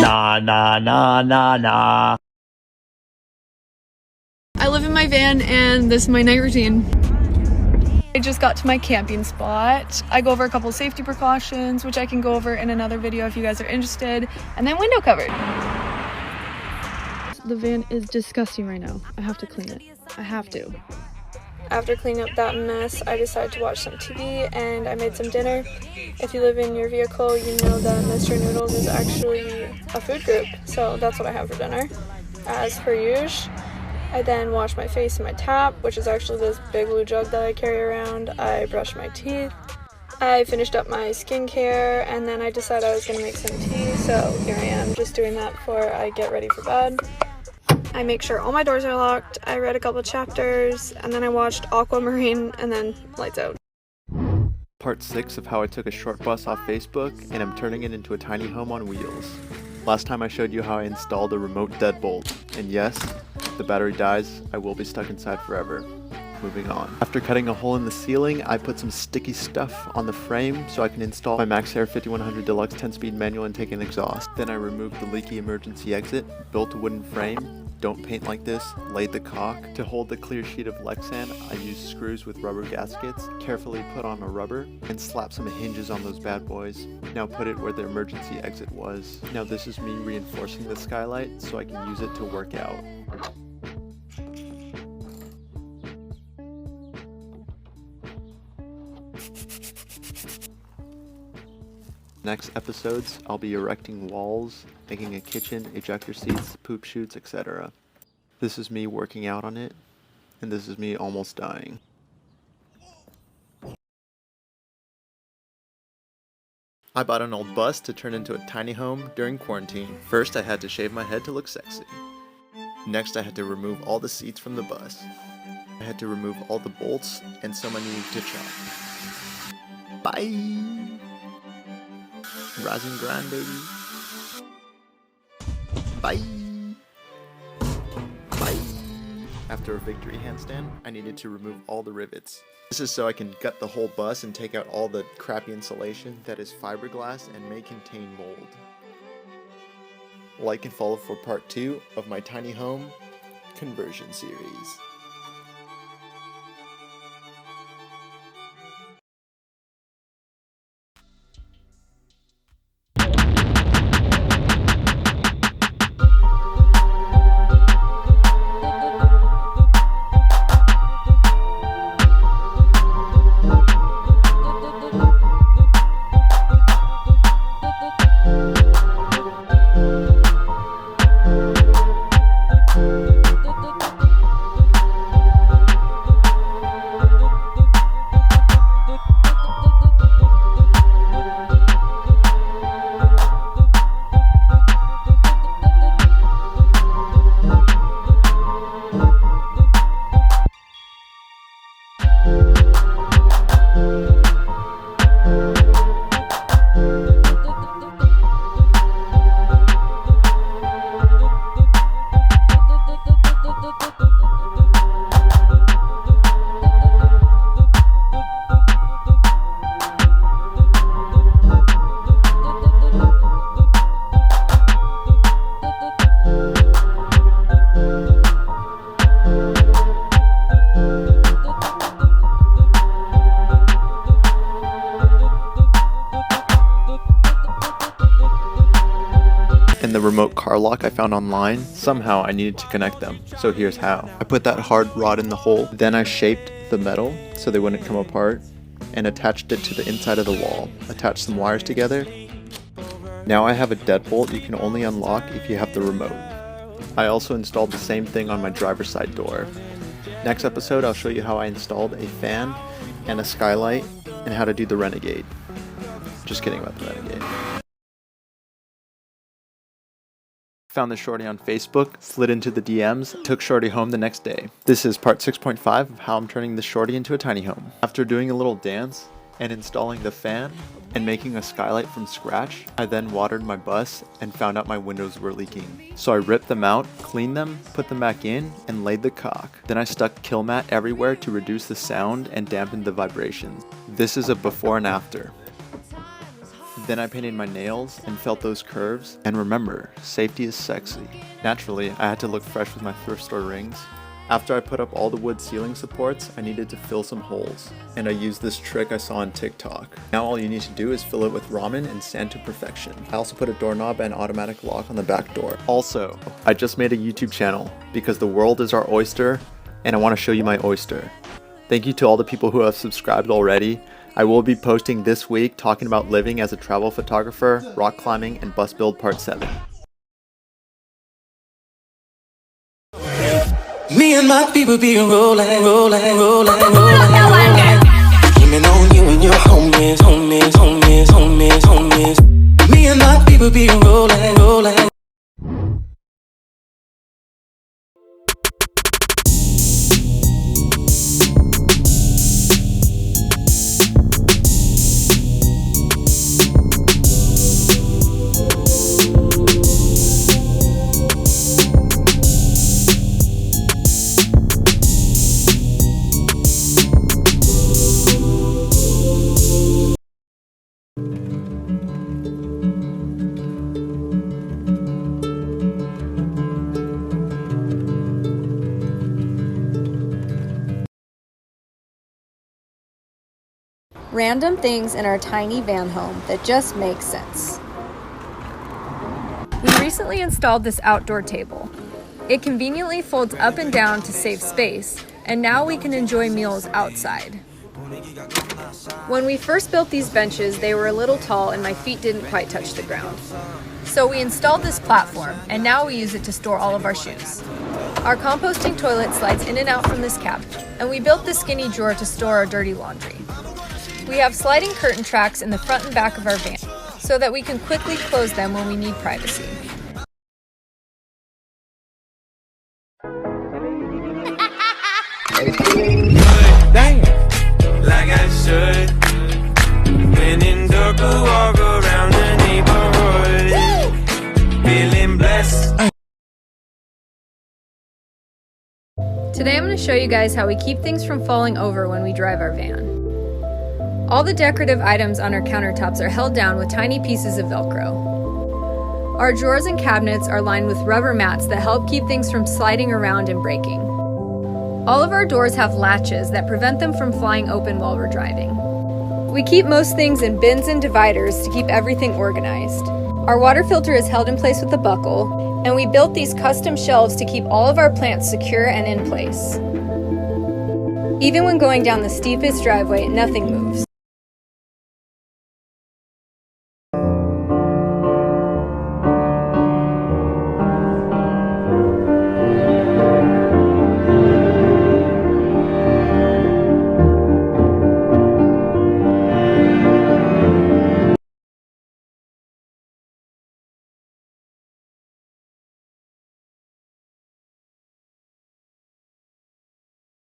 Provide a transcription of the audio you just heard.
Na na na na na. I live in my van and this is my night routine. I just got to my camping spot. I go over a couple safety precautions, which I can go over in another video if you guys are interested, and then window covered. The van is disgusting right now. I have to clean it. I have to. After cleaning up that mess, I decided to watch some TV and I made some dinner. If you live in your vehicle, you know that Mr. Noodles is actually a food group, so that's what I have for dinner. As per usual, I then wash my face in my tap, which is actually this big blue jug that I carry around. I brush my teeth. I finished up my skincare and then I decided I was going to make some tea, so here I am just doing that before I get ready for bed. I make sure all my doors are locked, I read a couple chapters, and then I watched Aquamarine, and then lights out. Part 6 of how I took a short bus off Facebook and I'm turning it into a tiny home on wheels. Last time I showed you how I installed a remote deadbolt, and yes, if the battery dies, I will be stuck inside forever. Moving on. After cutting a hole in the ceiling, I put some sticky stuff on the frame so I can install my Maxxair 5100 Deluxe 10-speed manual intake and exhaust. Then I removed the leaky emergency exit, built a wooden frame, don't paint like this, laid the caulk. To hold the clear sheet of Lexan, I used screws with rubber gaskets, carefully put on a rubber, and slapped some hinges on those bad boys. Now put it where the emergency exit was. Now this is me reinforcing the skylight so I can use it to work out. Next episodes, I'll be erecting walls, making a kitchen, ejector seats, poop chutes, etc. This is me working out on it, and this is me almost dying. I bought an old bus to turn into a tiny home during quarantine. First, I had to shave my head to look sexy. Next, I had to remove all the seats from the bus. I had to remove all the bolts and some I needed to chop. Bye! Rising grind, baby. Bye. Bye. After a victory handstand, I needed to remove all the rivets. This is so I can gut the whole bus and take out all the crappy insulation that is fiberglass and may contain mold. Like and follow for part 2 of my tiny home conversion series. And the remote car lock I found online, somehow I needed to connect them, so here's how. I put that hard rod in the hole, then I shaped the metal so they wouldn't come apart, and attached it to the inside of the wall. Attached some wires together. Now I have a deadbolt you can only unlock if you have the remote. I also installed the same thing on my driver's side door. Next episode I'll show you how I installed a fan and a skylight and how to do the Renegade. Just kidding about the Renegade. Found the shorty on Facebook, slid into the DMs, took shorty home the next day. This is part 6.5 of how I'm turning the shorty into a tiny home. After doing a little dance and installing the fan and making a skylight from scratch, I then watered my bus and found out my windows were leaking. So I ripped them out, cleaned them, put them back in, and laid the caulk. Then I stuck kill mat everywhere to reduce the sound and dampen the vibrations. This is a before and after. Then I painted my nails and felt those curves. And remember, safety is sexy. Naturally, I had to look fresh with my thrift store rings. After I put up all the wood ceiling supports, I needed to fill some holes. And I used this trick I saw on TikTok. Now all you need to do is fill it with ramen and sand to perfection. I also put a doorknob and automatic lock on the back door. Also, I just made a YouTube channel because the world is our oyster and I want to show you my oyster. Thank you to all the people who have subscribed already. I will be posting this week talking about living as a travel photographer, rock climbing, and bus build part 7. Me and my people be rolling. Dreaming on you and your homies. Me and my people be rolling. Random things in our tiny van home that just make sense. We recently installed this outdoor table. It conveniently folds up and down to save space, and now we can enjoy meals outside. When we first built these benches, they were a little tall and my feet didn't quite touch the ground. So we installed this platform, and now we use it to store all of our shoes. Our composting toilet slides in and out from this cap, and we built this skinny drawer to store our dirty laundry. We have sliding curtain tracks in the front and back of our van, so that we can quickly close them when we need privacy. Damn. Like I should. When in dark, I walk around the neighborhood. Feeling blessed. Today I'm going to show you guys how we keep things from falling over when we drive our van. All the decorative items on our countertops are held down with tiny pieces of Velcro. Our drawers and cabinets are lined with rubber mats that help keep things from sliding around and breaking. All of our doors have latches that prevent them from flying open while we're driving. We keep most things in bins and dividers to keep everything organized. Our water filter is held in place with a buckle, and we built these custom shelves to keep all of our plants secure and in place. Even when going down the steepest driveway, nothing moves.